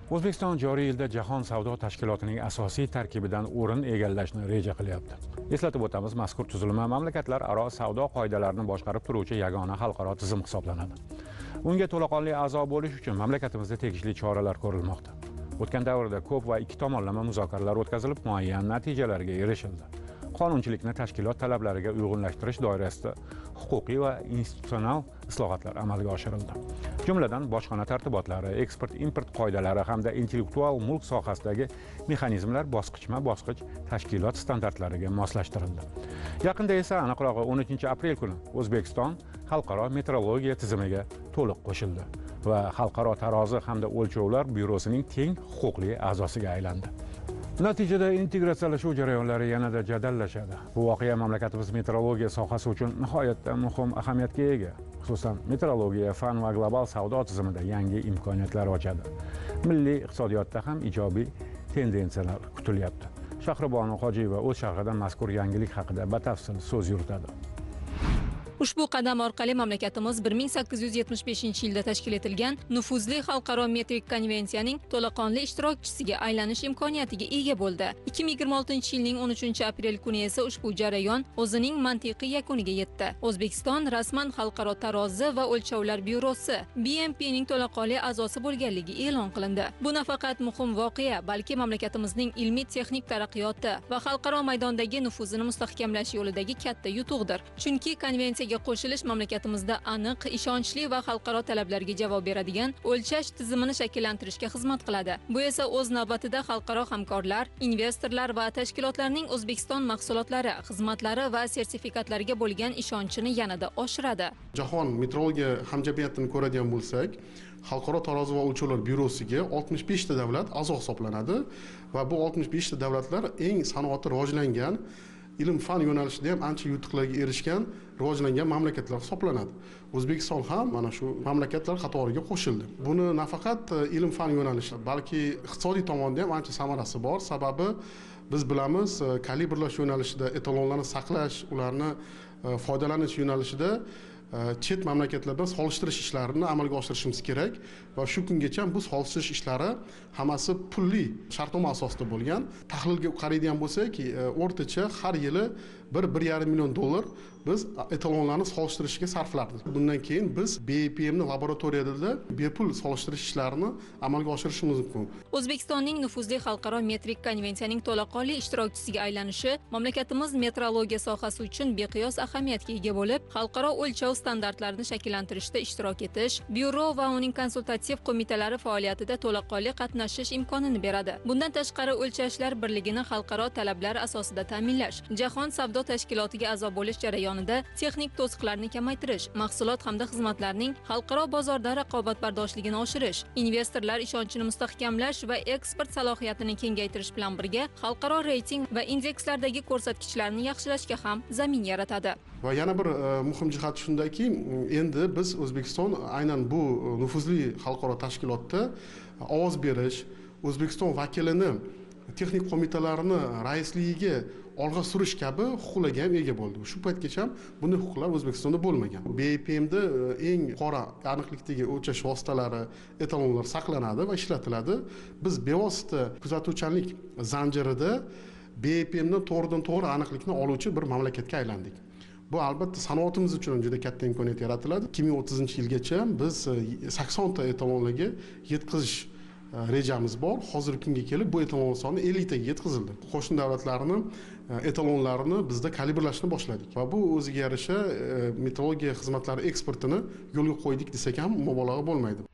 O'zbekiston joriy yilda Jahon savdo tashkilotining asosiy tarkibidan o'rin egallashni reja qilyapti. Eslatib o'tamiz, mazkur tuzilma mamlakatlararo savdo qoidalarini boshqarib turuvchi yagona xalqaro tizim hisoblanadi. Unga to'laqonli a'zo bo'lish uchun mamlakatimizda tegishli choralar ko'rilmoqda. O'tgan davrda ko'p va ikki tomonlama muzokaralar o'tkazilib, muayyan natijalarga erishildi. Qonunchilikni tashkilot talablariga uyg'unlashtirish doirasida huquqiy va institutsional islohotlar amalga oshirildi. Jumladan, bojxona tartibotlari, eksport-import qoidalari hamda intellektual mulk sohasidagi mexanizmlar bosqichma-bosqich tashkilot standartlariga moslashtirildi. Yaqinda esa, aniqrog'i 13-aprel kuni O'zbekiston xalqaro metrologiya tizimiga to'liq qo'shildi va xalqaro tarozi hamda o'lchovlar byurosining teng huquqli a'zosiga aylandi. Natijada integratsiyalashuv jarayonlari yanada jadallashadi. Bu voqea mamlakatimiz metrologiya sohasi uchun nihoyatda muhim ahamiyatga ega. Xususan, metrologiya fan va global savdo tizimida yangi imkoniyatlar ochadi. Milliy iqtisodiyotda ham ijobiy tendensiyalar kutilyapti. Shahribonu Hojiyeva o'z shahrida mazkur yangilik haqida batafsil so'z yuritadi. Ushbu qadam orqali mamlakatimiz 1875-yilda tashkil etilgan nufuzli xalqaro metrik konvensiyaning to'laqonli ishtirokchisiga aylanish imkoniyatiga ega bo'ldi. 2026-yilning 13-aprel kuni esa ushbu jarayon o'zining mantiqiy yakuniga yetdi. O'zbekiston rasman xalqaro tarozi va o'lchovlar byurosi BMPning to'laqonli a'zosi bo'lganligi e'lon qilindi. Bu nafaqat muhim voqea, balki mamlakatimizning ilmiy-texnik taraqqiyoti va xalqaro maydondagi nufuzini mustahkamlash yo'lidagi katta yutuqdir. Chunki konvensiya qo'shilish mamlakatimizda aniq, ishonchli va xalqaro talablarga javob beradigan o'lchash tizimini shakllantirishga xizmat qiladi. Bu esa o'z navbatida xalqaro hamkorlar, investorlar va tashkilotlarning O'zbekiston mahsulotlari, xizmatlari va sertifikatlariga bo'lgan ishonchini yanada oshiradi. Jahon metrologiya hamjamiyatini ko'radigan bo'lsak, Xalqaro tarozi va o'lchovlar byurosiga 65 ta davlat a'zo hisoblanadi va bu 65 ta davlatlar eng sanoati rivojlangan, ilm-fan yo'nalishida ham ancha yutuqlarga erishgan, rivojlangan mamlakatlar hisoblanadi. O'zbekiston ham mana shu mamlakatlar qatoriga qo'shildi. Buni nafaqat ilm-fan yo'nalishi, balki iqtisodiy tomonda ham ancha samarasi bor. Sababi biz bilamiz, kalibrlash yo'nalishida etalonlarni saqlash, ularni foydalanish yo'nalishida chet mamlakatlardan solishtirish ishlarini amalga oshirishimiz kerak va shu kungacha bu solishtirish ishlari hammasi pulli shartnoma asosida bo'lgan. Tahlilga qaraydigan bo'lsak, o'rtacha har yili 1,5 million dollar biz etalonlarni solishtirishga sarflardik. Bundan keyin biz BPMni laboratoriyada bepul solishtirish ishlarini amalga oshirishimiz mumkin. O'zbekistonning nufuzli xalqaro metrik konvensiyaning to'laqonli ishtirokchisiga aylanishi mamlakatimiz metrologiya sohasi uchun beqiyos ahamiyatga ega bo'lib, xalqaro o'lchov standartlarini shakllantirishda ishtirok etish, byuro va uning konsultativ qo'mitalari faoliyatida to'laqonli qatnashish imkonini beradi. Bundan tashqari, o'lchashlar birligini xalqaro talablar asosida ta'minlash, jahon savdo tashkilotiga a'zo bo'lish jarayonida texnik to'siqlarni kamaytirish, mahsulot hamda xizmatlarning xalqaro bozorda raqobatbardoshligini oshirish, investorlar ishonchini mustahkamlash va eksport salohiyatini kengaytirish bilan birga xalqaro reyting va indekslardagi ko'rsatkichlarni yaxshilashga ham zamin yaratadi. Va yana bir muhim jihat shundaki, endi biz O'zbekiston aynan bu nufuzli xalqaro tashkilotda ovoz berish, O'zbekiston vakilini texnik qo'mitalarini raisligiga olg'a surish kabi huquqlarga ham ega bo'ldi. Shu paytgacha bunday huquqlar O'zbekistonda bo'lmagan. BPMda eng yuqori aniqlikdagi o'lchash vositalari, etalonlar saqlanadi va ishlatiladi. Biz bevosita kuzatuvchanlik zanjirida BPMdan to'g'ridan-to'g'ri aniqlikni oluvchi bir mamlakatga aylandik. Bu albatta sanoatimiz uchun juda katta imkoniyat yaratiladi. 2030-yilgacha biz 80 ta etalonlarga yetkazish rejamiz bor. Hozirgi kunga kelib bu etalon soni 50 taga yetkazildi. Qo'shni davlatlarning etalonlarini bizda kalibrlashni boshladik va bu o'ziga yarasha metrologiya xizmatlari eksportini yo'lga qo'ydik desak ham mubolag'a bo'lmaydi.